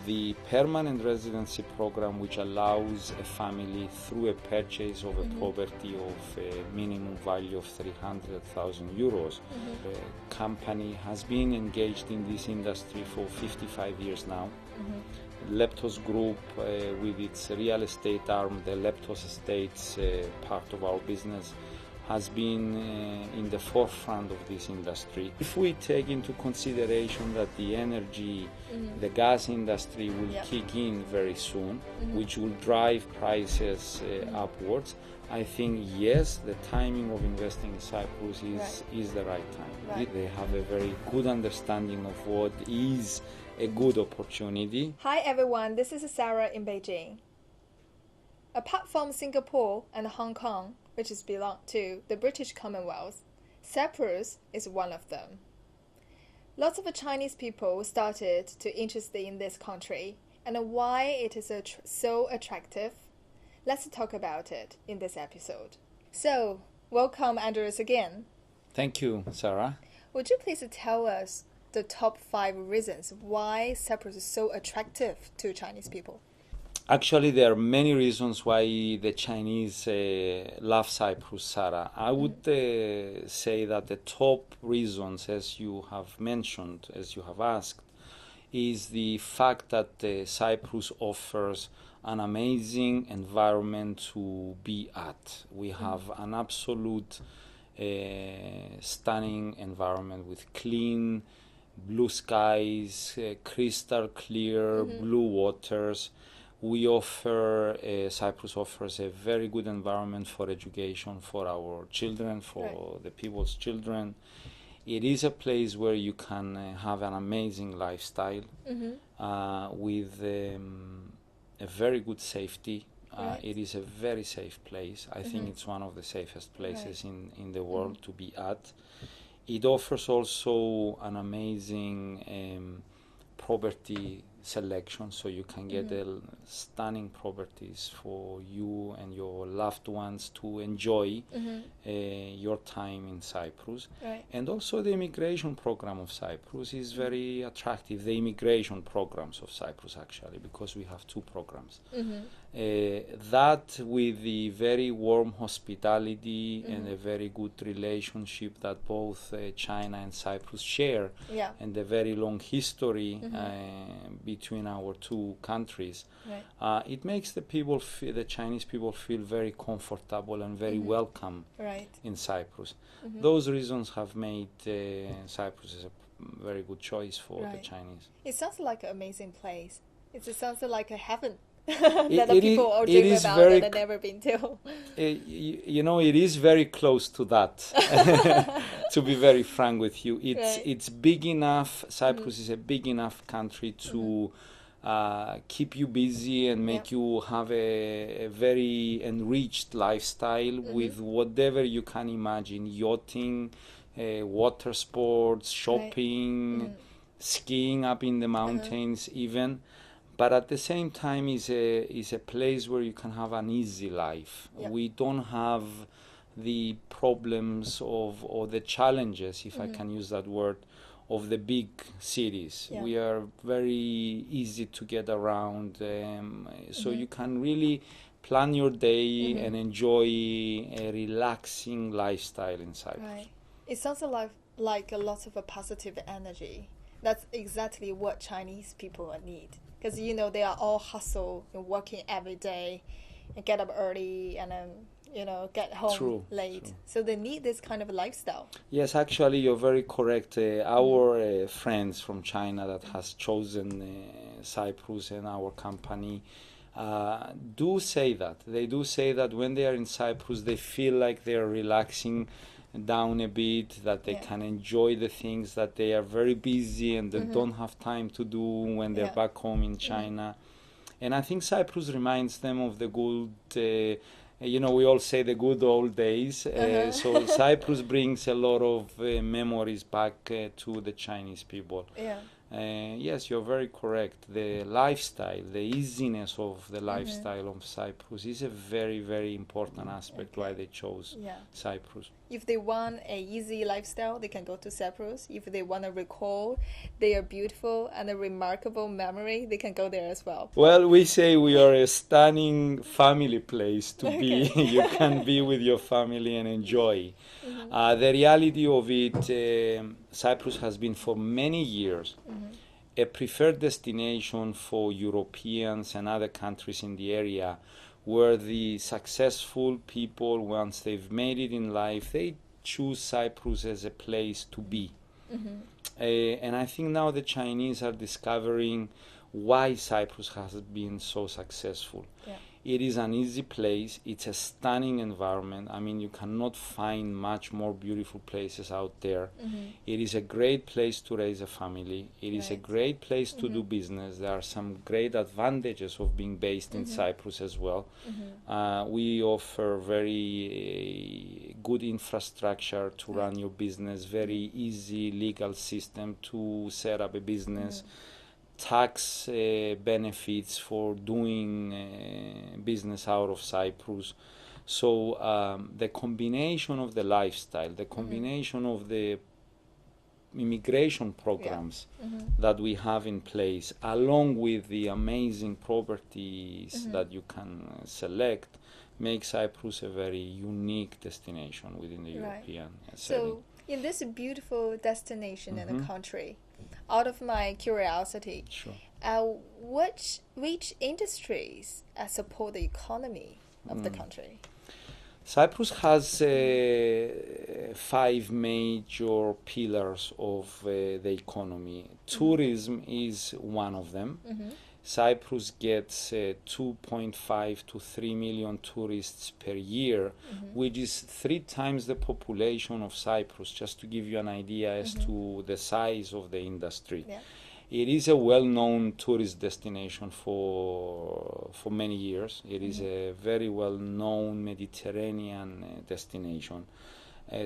the permanent residency program, which allows a family through a purchase of a property of a minimum value of 300,000 euros. The company has been engaged in this industry for 55 years now. Leptos Group, with its real estate arm, the Leptos Estates part of our business, has been in the forefront of this industry. If we take into consideration that the energy, the gas industry will kick in very soon, which will drive prices upwards, I think, yes, the timing of investing in Cyprus is the right time. They have a very good understanding of what is a good opportunity. Hi everyone, this is Sarah in Beijing. Apart from Singapore and Hong Kong, which belong to the British Commonwealth, Cyprus is one of them. Lots of Chinese people started to interest in this country and why it is so attractive. Let's talk about it in this episode. So, welcome Andreas again. Thank you, Sarah. Would you please tell us the top 5 reasons why Cyprus is so attractive to Chinese people? Actually, there are many reasons why the Chinese love Cyprus, Sarah. I would say that the top reasons, as you have mentioned, as you have asked, is the fact that Cyprus offers an amazing environment to be at. We have an absolute stunning environment with clean blue skies, crystal clear blue waters. We offer, Cyprus offers a very good environment for education for our children, for the people's children. It is a place where you can have an amazing lifestyle with a very good safety. It is a very safe place. I think it's one of the safest places in the world to be at. It offers also an amazing property selection, so you can get stunning properties for you and your loved ones to enjoy your time in Cyprus. And also the immigration program of Cyprus is very attractive. The immigration programs of Cyprus, actually, because we have 2 programs. That with the very warm hospitality and a very good relationship that both China and Cyprus share, and a very long history between our 2 countries, it makes the Chinese people feel very comfortable and very welcome in Cyprus. Those reasons have made Cyprus a very good choice for the Chinese. It sounds like an amazing place. It sounds like a heaven. That people all dream about and have never been to. You know, it is very close to that. To be very frank with you, it's big enough. Cyprus is a big enough country to keep you busy and make you have a very enriched lifestyle with whatever you can imagine: yachting, water sports, shopping, skiing up in the mountains, even. But at the same time, is a place where you can have an easy life. We don't have the problems or the challenges, if I can use that word, of the big cities. We are very easy to get around, so you can really plan your day and enjoy a relaxing lifestyle in Cyprus. It sounds like a lot of a positive energy. That's exactly what Chinese people need. Because, you know, they are all hustle and working every day and get up early and get home late. So they need this kind of lifestyle. Yes, actually, you're very correct. Our friends from China that has chosen Cyprus and our company do say that. They do say that when they are in Cyprus, they feel like they are relaxing down a bit, that they can enjoy the things that they are very busy and they don't have time to do when they're back home in China. And I think Cyprus reminds them of the good, we all say the good old days. So Cyprus brings a lot of memories back to the Chinese people. Yes, you're very correct. The lifestyle, the easiness of the lifestyle of Cyprus is a very, very important aspect why they chose Cyprus. If they want a easy lifestyle, they can go to Cyprus. If they want to recall their beautiful and a remarkable memory, they can go there as well. Well, we say we are a stunning family place to be. You can be with your family and enjoy. The reality of it, Cyprus has been for many years a preferred destination for Europeans and other countries in the area, where the successful people, once they've made it in life, they choose Cyprus as a place to be. And I think now the Chinese are discovering why Cyprus has been so successful. It is an easy place. It's a stunning environment. I mean, you cannot find much more beautiful places out there. It is a great place to raise a family. It is a great place to do business. There are some great advantages of being based in Cyprus as well. We offer very good infrastructure to run your business, very easy legal system to set up a business. Tax benefits for doing business out of Cyprus. So the combination of the lifestyle, the combination of the immigration programs that we have in place, along with the amazing properties that you can select, makes Cyprus a very unique destination within the European setting. So in this beautiful destination in the country, out of my curiosity, which industries support the economy of the country? Cyprus has 5 major pillars of the economy. Tourism is one of them. Cyprus gets 2.5 to 3 million tourists per year, which is 3 times the population of Cyprus, just to give you an idea as to the size of the industry. It is a well-known tourist destination for many years. It is a very well-known Mediterranean destination.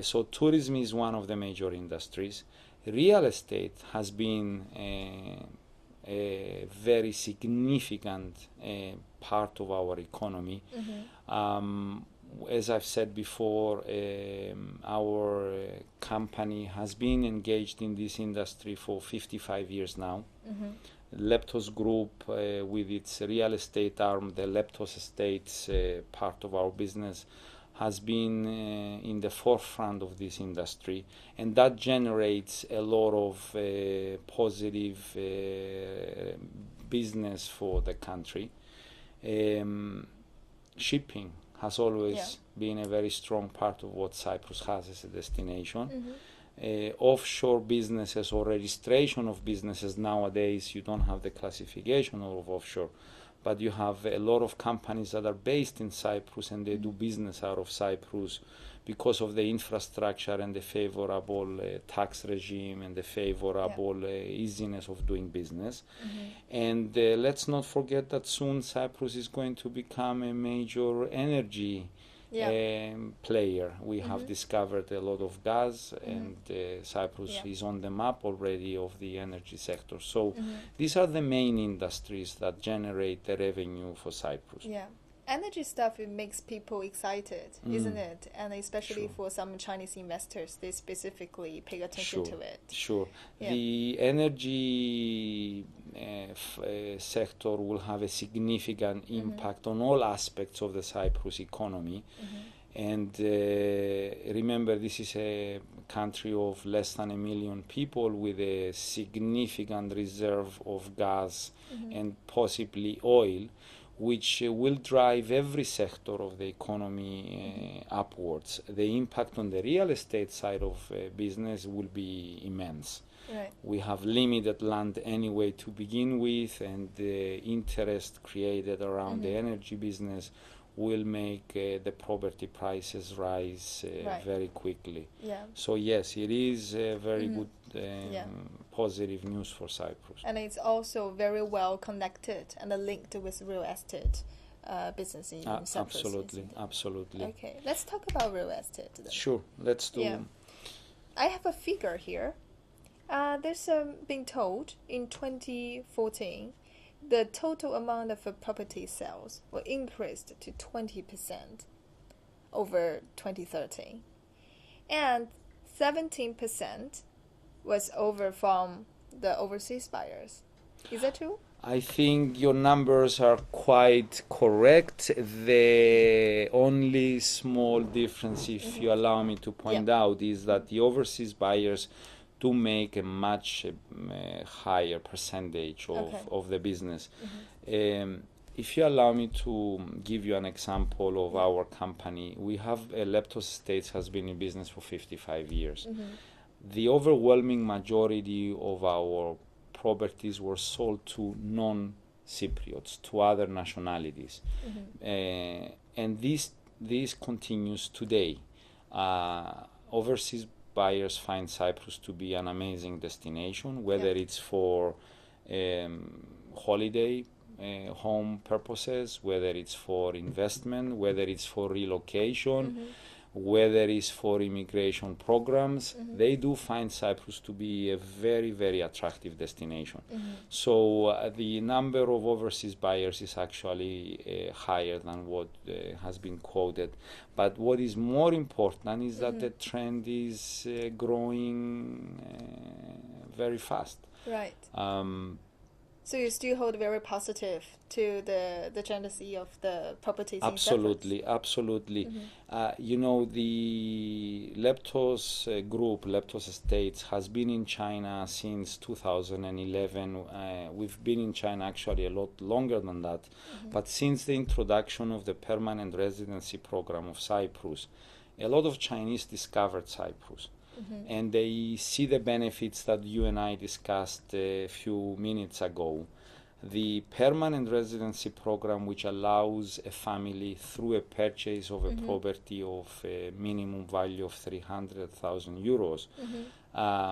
So tourism is one of the major industries. Real estate has been a very significant part of our economy. As I've said before, our company has been engaged in this industry for 55 years now. Leptos Group, with its real estate arm, the Leptos Estates part of our business, has been in the forefront of this industry, and that generates a lot of positive business for the country. Shipping has always been a very strong part of what Cyprus has as a destination. Offshore businesses or registration of businesses nowadays, you don't have the classification of offshore, but you have a lot of companies that are based in Cyprus and they do business out of Cyprus because of the infrastructure and the favorable tax regime and the favorable easiness of doing business. And let's not forget that soon Cyprus is going to become a major energy player. We have discovered a lot of gas, and Cyprus is on the map already of the energy sector. So these are the main industries that generate the revenue for Cyprus. Energy stuff, it makes people excited, isn't it? And especially for some Chinese investors, they specifically pay attention to it. The energy sector will have a significant impact on all aspects of the Cyprus economy. And remember, this is a country of less than 1 million people with a significant reserve of gas and possibly oil, which will drive every sector of the economy upwards. The impact on the real estate side of business will be immense. We have limited land anyway to begin with, and the interest created around the energy business will make the property prices rise very quickly. So yes, it is very good positive news for Cyprus. And it's also very well connected and linked with real estate business in Cyprus. Absolutely. Okay, let's talk about real estate then. Sure, let's do. I have a figure here. There's been told in 2014, the total amount of property sales were increased to 20% over 2013, and 17% was over from the overseas buyers. Is that true? I think your numbers are quite correct. The only small difference, if you allow me to point out, is that the overseas buyers do make a much higher percentage of the business. If you allow me to give you an example of our company, we have Leptos Estates has been in business for 55 years. The overwhelming majority of our properties were sold to non-Cypriots, to other nationalities. And this continues today. Overseas buyers find Cyprus to be an amazing destination, whether it's for holiday, home purposes, whether it's for investment, whether it's for relocation, whether it's for immigration programs. They do find Cyprus to be a very, very attractive destination. So the number of overseas buyers is actually higher than what has been quoted. But what is more important is that the trend is growing very fast. Right. So you still hold very positive to the tendency of the properties in Cyprus? Absolutely. You know, the Leptos group, Leptos Estates, has been in China since 2011. We've been in China actually a lot longer than that. But since the introduction of the permanent residency program of Cyprus, a lot of Chinese discovered Cyprus. And they see the benefits that you and I discussed a few minutes ago. The permanent residency program, which allows a family through a purchase of a property of a minimum value of 300,000 euros,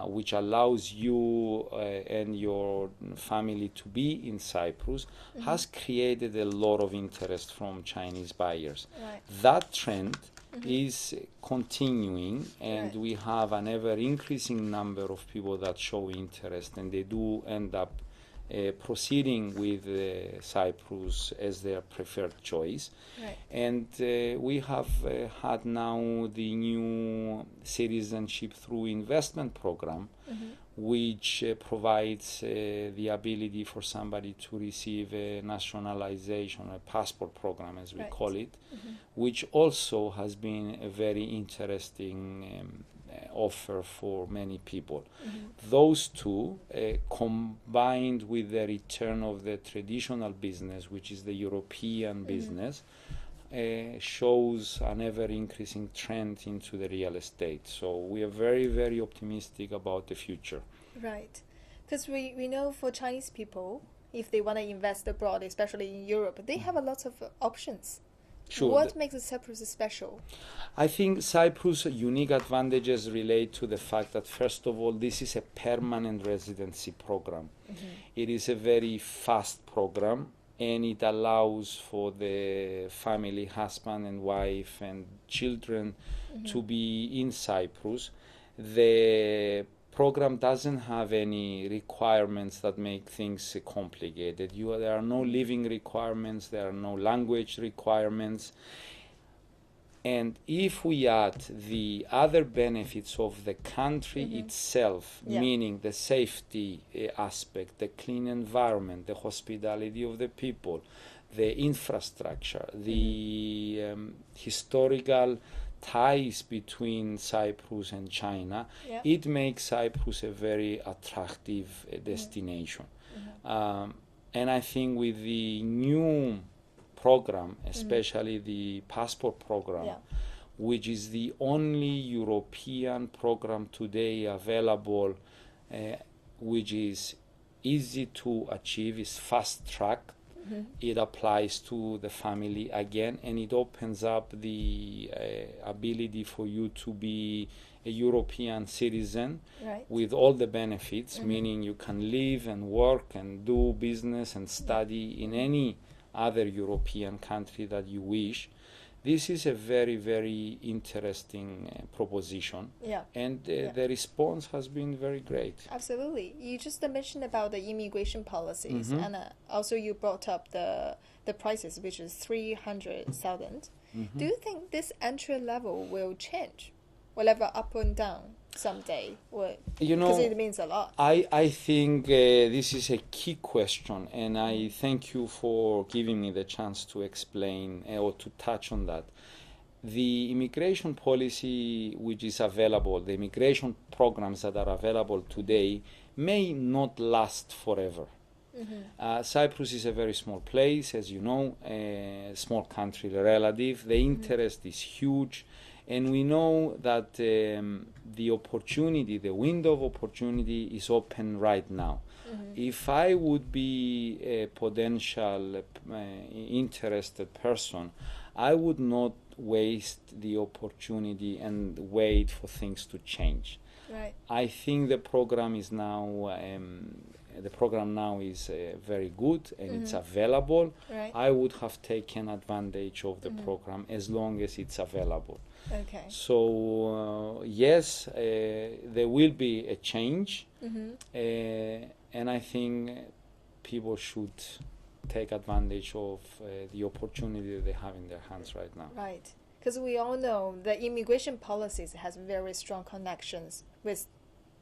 which allows you and your family to be in Cyprus, has created a lot of interest from Chinese buyers. Right. That trend is continuing, and we have an ever increasing number of people that show interest, and they do end up proceeding with Cyprus as their preferred choice. Right. And we have had now the new citizenship through investment program, which provides the ability for somebody to receive a nationalization, a passport program as we call it, which also has been a very interesting offer for many people. Those two, combined with the return of the traditional business, which is the European business, shows an ever-increasing trend into the real estate. So we are very, very optimistic about the future. Right. Because we know for Chinese people, if they want to invest abroad, especially in Europe, they have a lot of options. Sure. What makes Cyprus special? I think Cyprus' unique advantages relate to the fact that, first of all, this is a permanent residency program. It is a very fast program, and it allows for the family, husband and wife and children to be in Cyprus. The program doesn't have any requirements that make things complicated. There are no living requirements, there are no language requirements. And if we add the other benefits of the country itself, meaning the safety aspect, the clean environment, the hospitality of the people, the infrastructure, the historical ties between Cyprus and China, it makes Cyprus a very attractive destination. And I think with the new program, especially the passport program, which is the only European program today available, which is easy to achieve, is fast-tracked. It applies to the family again, and it opens up the ability for you to be a European citizen with all the benefits, meaning you can live and work and do business and study in any other European country that you wish. This is a very, very interesting proposition, Yeah. and Yeah. the response has been very great. Absolutely. You just mentioned about the immigration policies, Mhm. and also you brought up the prices, which is 300,000. Do you think this entry level will change, whatever up and down someday? You Because know, it means a lot. I think this is a key question, and I thank you for giving me the chance to explain or to touch on that. The immigration policy which is available, the immigration programs that are available today, may not last forever. Cyprus is a very small place, as you know, a small country relative. The interest is huge, and we know that the opportunity, the window of opportunity is open right now. If I would be a potential interested person, I would not waste the opportunity and wait for things to change. Right. I think the program is now very good and it's available. Right. I would have taken advantage of the program as long as it's available. Okay. So yes, there will be a change, and I think people should take advantage of the opportunity that they have in their hands right now. Right. Because we all know the immigration policies has very strong connections with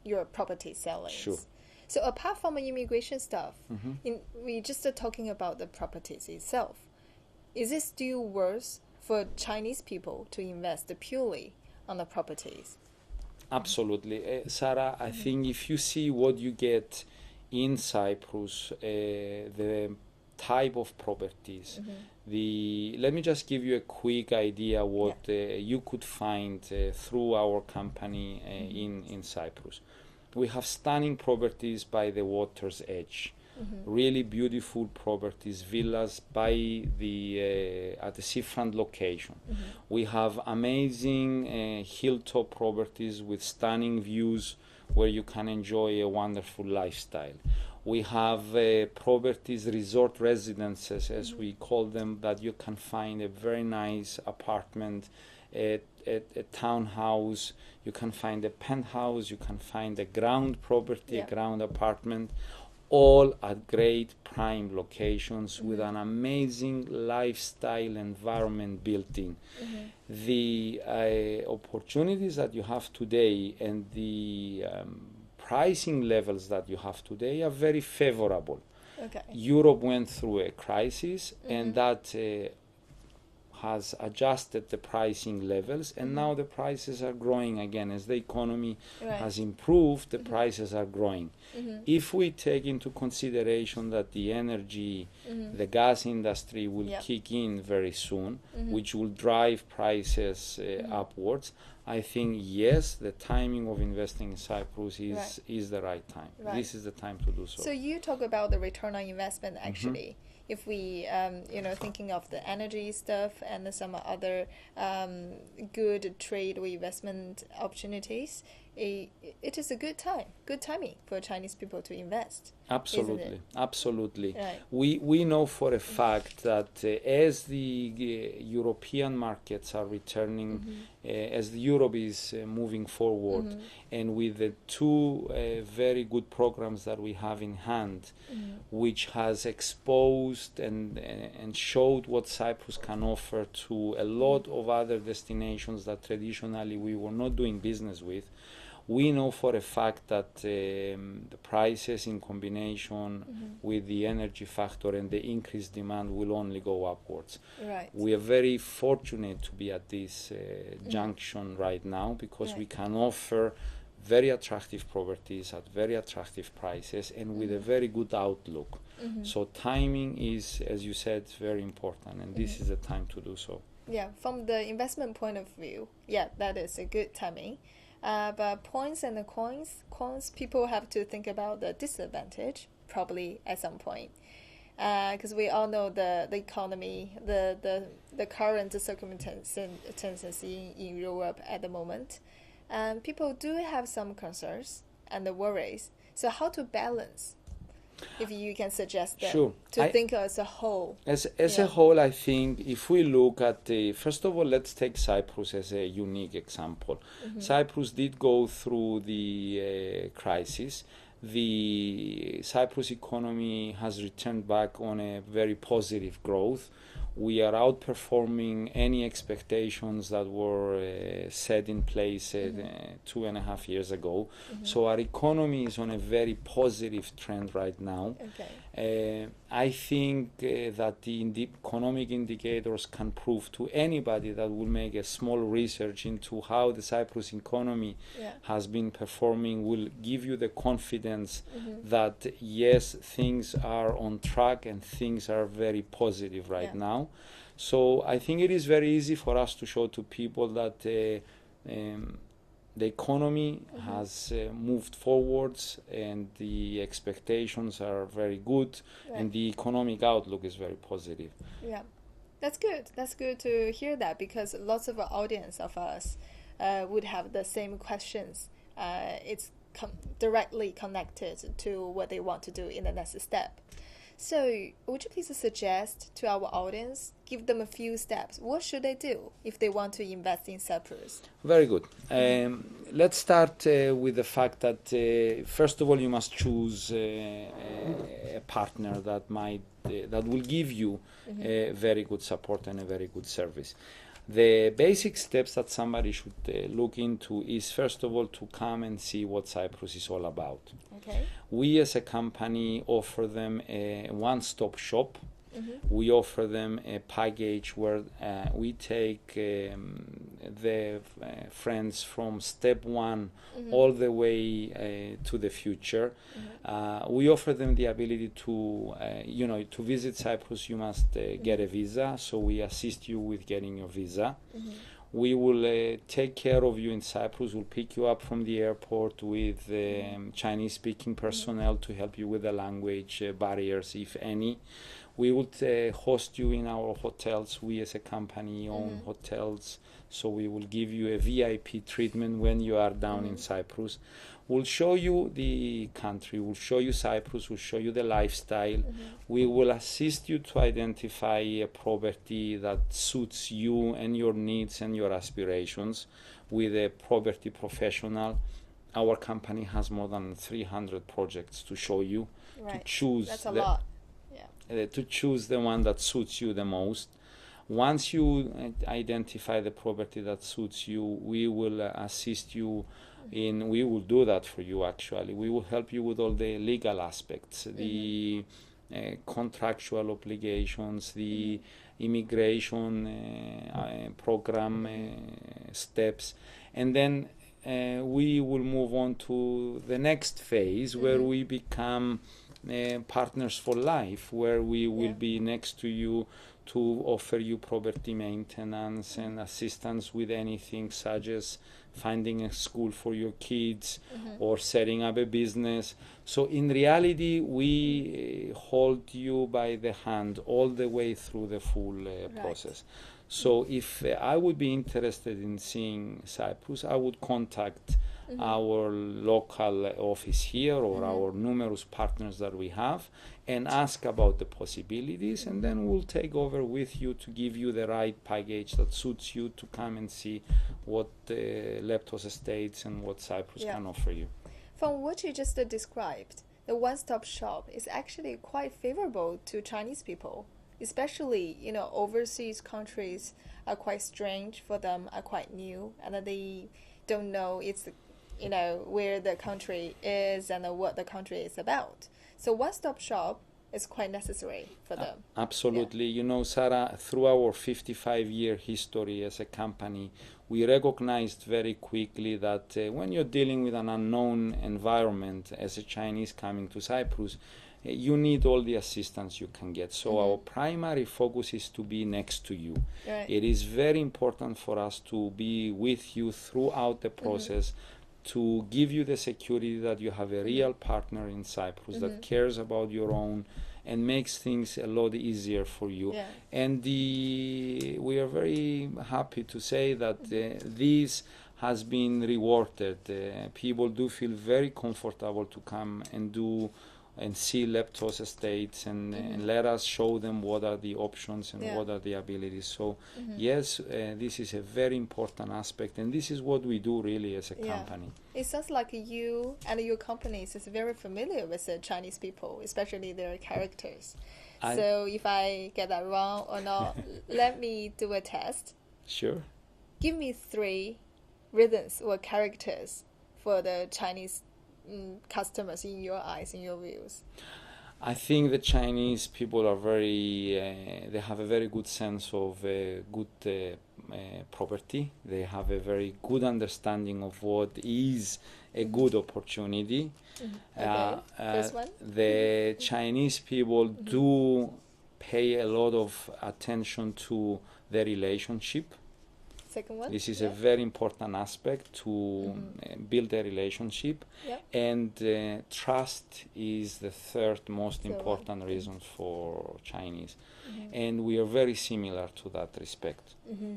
your property sellings. Sure. So apart from immigration stuff, we just are talking about the properties itself. Is it still worth for Chinese people to invest purely on the properties? Absolutely. Sarah, I think if you see what you get in Cyprus, the type of properties, let me just give you a quick idea what you could find through our company in Cyprus. We have stunning properties by the water's edge. Really beautiful properties, villas by at the seafront location. We have amazing hilltop properties with stunning views where you can enjoy a wonderful lifestyle. We have properties, resort residences, as we call them, that you can find a very nice apartment, a townhouse, you can find a penthouse, you can find a ground property, a ground apartment, all at great prime locations with an amazing lifestyle environment built in. The opportunities that you have today and the pricing levels that you have today are very favorable. Okay. Europe went through a crisis, and that has adjusted the pricing levels, and now the prices are growing again. As the economy has improved, the prices are growing. If we take into consideration that the energy, the gas industry will kick in very soon, which will drive prices upwards, I think yes, the timing of investing in Cyprus is the right time. This is the time to do so. So you talk about the return on investment actually. If we, thinking of the energy stuff and some other good trade or investment opportunities, it is a good timing for Chinese people to invest. Absolutely, absolutely. Right. We know for a fact that as the European markets are returning, as Europe is moving forward, and with the two very good programs that we have in hand, which has exposed and showed what Cyprus can offer to a lot of other destinations that traditionally we were not doing business with, we know for a fact that the prices in combination with the energy factor and the increased demand will only go upwards. Right. We are very fortunate to be at this junction right now because we can offer very attractive properties at very attractive prices and with a very good outlook. So timing is, as you said, very important, and this is the time to do so. Yeah, from the investment point of view, that is a good timing. But points and the cons, people have to think about the disadvantage probably at some point, because we all know the economy, the current circumstances in Europe at the moment, and people do have some concerns and the worries. So how to balance If you can suggest them Sure. to think as a whole. As Yeah. a whole, I think if we look at first of all, let's take Cyprus as a unique example. Cyprus did go through the crisis. The Cyprus economy has returned back on a very positive growth. We are outperforming any expectations that were set in place 2.5 years ago. So our economy is on a very positive trend right now. Okay. I think that the economic indicators can prove to anybody that will make a small research into how the Cyprus economy has been performing, will give you the confidence that yes, things are on track and things are very positive right now. So I think it is very easy for us to show to people that the economy has moved forwards and the expectations are very good and the economic outlook is very positive. Yeah, that's good. That's good to hear that, because lots of our audience of us would have the same questions. It's directly connected to what they want to do in the next step. So, would you please suggest to our audience, give them a few steps? What should they do if they want to invest in Cyprus? Very good. Let's start with the fact that first of all, you must choose a partner that will give you a very good support and a very good service. The basic steps that somebody should look into is first of all to come and see what Cyprus is all about. Okay. We as a company offer them a one-stop shop. We offer them a package where we take the friends from step one all the way to the future. We offer them the ability to, to visit Cyprus. You must get a visa, so we assist you with getting your visa. We will take care of you in Cyprus. We'll pick you up from the airport with Chinese-speaking personnel to help you with the language barriers, if any. We will host you in our hotels. We as a company own hotels, so we will give you a VIP treatment when you are down in Cyprus. We'll show you the country, we'll show you Cyprus, we'll show you the lifestyle. We will assist you to identify a property that suits you and your needs and your aspirations with a property professional. Our company has more than 300 projects to show you, to choose. That's a lot. To choose the one that suits you the most. Once you identify the property that suits you, we will assist you we will do that for you actually. We will help you with all the legal aspects, the contractual obligations, the immigration program steps, and then we will move on to the next phase where we become partners for life, where we will be next to you to offer you property maintenance and assistance with anything such as finding a school for your kids or setting up a business. So in reality, we hold you by the hand all the way through the full process. So if I would be interested in seeing Cyprus, I would contact our local office here or our numerous partners that we have and ask about the possibilities, and then we'll take over with you to give you the right package that suits you to come and see what Leptos Estates and what Cyprus can offer you. From what you just described, the one-stop shop is actually quite favorable to Chinese people, especially, overseas countries are quite strange for them, are quite new, and they don't know where the country is and what the country is about. So one-stop shop is quite necessary for them. Absolutely. Sarah, through our 55-year history as a company, we recognized very quickly that when you're dealing with an unknown environment as a Chinese coming to Cyprus, you need all the assistance you can get. So our primary focus is to be next to you. It is very important for us to be with you throughout the process, to give you the security that you have a real partner in Cyprus that cares about your own and makes things a lot easier for you. And we are very happy to say that this has been rewarded. People do feel very comfortable to come and do and see Leptos estates and let us show them what are the options and what are the abilities. So yes, this is a very important aspect, and this is what we do really as a company. It sounds like you and your companies is very familiar with the Chinese people, especially their characters. So if I get that wrong or not, let me do a test. Sure. Give me 3 rhythms or characters for the Chinese customers in your eyes, in your views. I think the Chinese people are they have a very good sense of good property. They have a very good understanding of what is a good opportunity. Okay. First one. The Chinese people do pay a lot of attention to the relationship. Second one. This is a very important aspect to build a relationship. And trust is the third most important reason for Chinese. And we are very similar to that respect.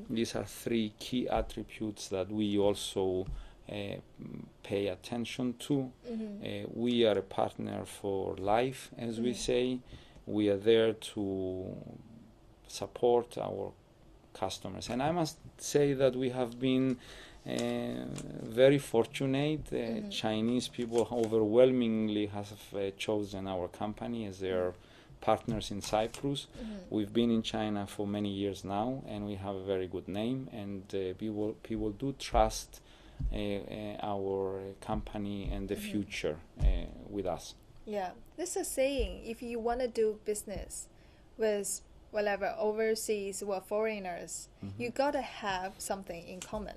These are 3 key attributes that we also pay attention to. We are a partner for life, as we say. We are there to support our customers, and I must say that we have been very fortunate. Chinese people overwhelmingly have chosen our company as their partners in Cyprus. We've been in China for many years now, and we have a very good name, and people do trust our company and the future with us. Yeah, this is a saying, if you want to do business with whatever overseas or foreigners, you gotta have something in common.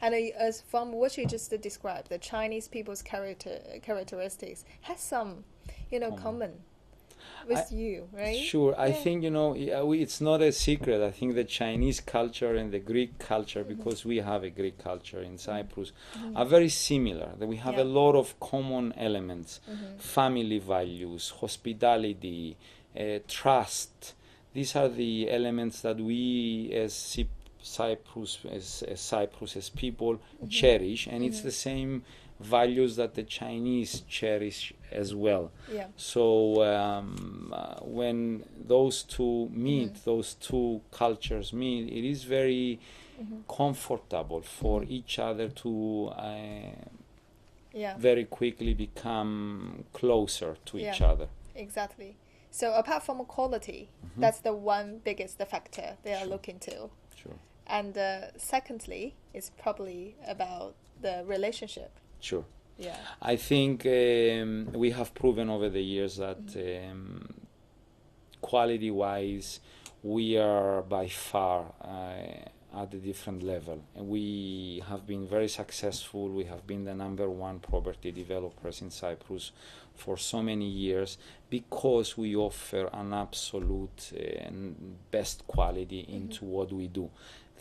And as from what you just described, the Chinese people's characteristics has some, common with you, right? Sure. I think, it's not a secret. I think the Chinese culture and the Greek culture, because we have a Greek culture in Cyprus, are very similar. We have a lot of common elements, family values, hospitality, trust. These are the elements that we as Cyprus as people cherish, and it's the same values that the Chinese cherish as well. So when those two meet, those 2 cultures meet, it is very comfortable for each other to very quickly become closer to each other. Exactly. So apart from quality, that's the one biggest factor they are looking to. Sure. And secondly, it's probably about the relationship. Sure. Yeah. I think we have proven over the years that quality-wise, we are by far at a different level. And we have been very successful. We have been the #1 property developers in Cyprus for so many years because we offer an absolute best quality into what we do.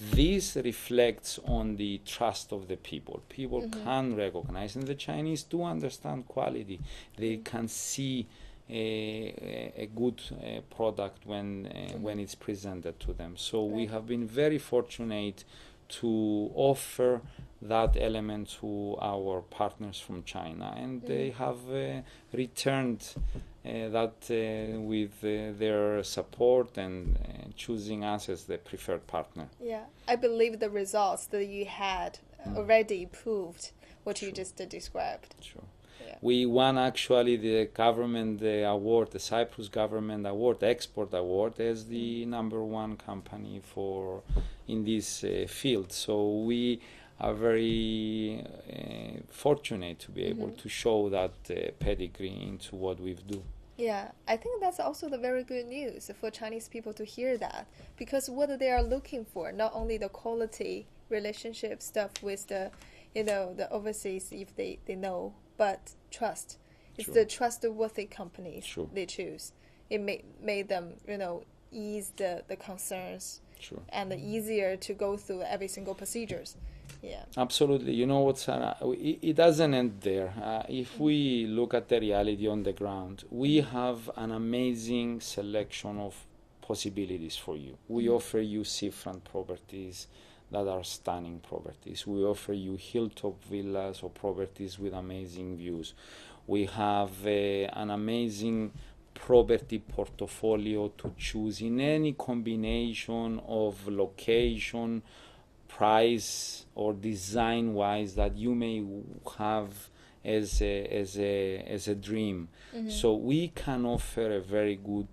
This reflects on the trust of the people. People can recognize, and the Chinese do understand quality. They can see a good product when it's presented to them. So we have been very fortunate to offer that element to our partners from China, and they have returned that with their support and choosing us as the preferred partner. Yeah, I believe the results that you had already proved what you just described. Sure. We won actually the government award, the Cyprus government award, export award, as the #1 company in this field. So we are very fortunate to be able to show that pedigree into what we do. Yeah, I think that's also the very good news for Chinese people to hear that, because what they are looking for, not only the quality relationship stuff with the overseas if they know, but trust. It's the trustworthy companies they choose. It made them, ease the concerns and easier to go through every single procedures. Yeah. Absolutely. You know what, Sarah? It doesn't end there. If we look at the reality on the ground, we have an amazing selection of possibilities for you. We offer you seafront properties that are stunning properties. We offer you hilltop villas or properties with amazing views. We have an amazing property portfolio to choose in any combination of location, price, or design wise that you may have as a dream. So we can offer a very good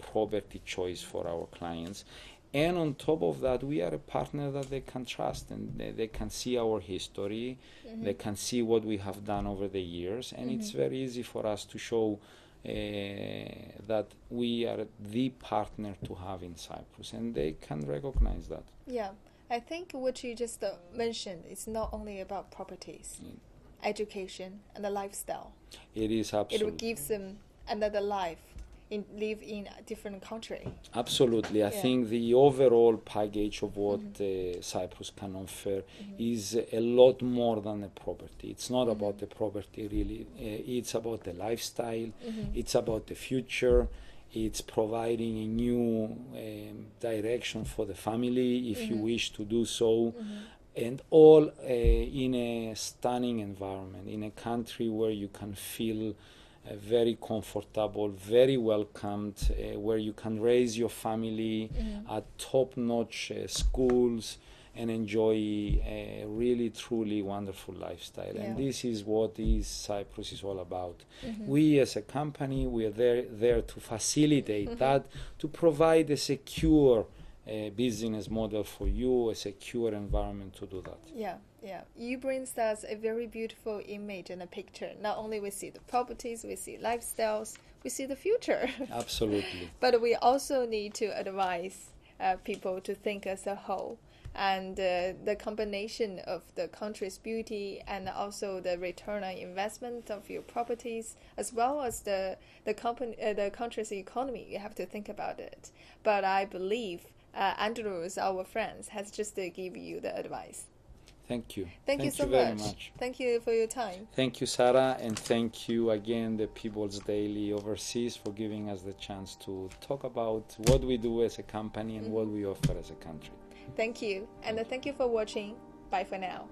property choice for our clients. And on top of that, we are a partner that they can trust, and they can see our history, they can see what we have done over the years, and it's very easy for us to show that we are the partner to have in Cyprus, and they can recognize that. Yeah, I think what you just mentioned is not only about properties, education, and the lifestyle. It is absolutely. It gives them another life. Live in a different country. Absolutely. I think the overall package of what Cyprus can offer is a lot more than a property. It's not about the property, really. It's about the lifestyle. It's about the future. It's providing a new direction for the family, if you wish to do so. And all in a stunning environment, in a country where you can feel very comfortable, very welcomed, where you can raise your family at top-notch schools and enjoy a really, truly wonderful lifestyle. And this is what Cyprus is all about. We as a company, we are there to facilitate that, to provide a secure business model for you, a secure environment to do that. Yeah. You bring us a very beautiful image and a picture. Not only we see the properties, we see lifestyles, we see the future. Absolutely. But we also need to advise people to think as a whole. And the combination of the country's beauty and also the return on investment of your properties, as well as the country's economy, you have to think about it. But I believe Andrews, our friends, has just to give you the advice. Thank you. Thank you so very much. Thank you for your time. Thank you, Sarah, and thank you again, the People's Daily Overseas, for giving us the chance to talk about what we do as a company and what we offer as a country. Thank you, and thank you for watching. Bye for now.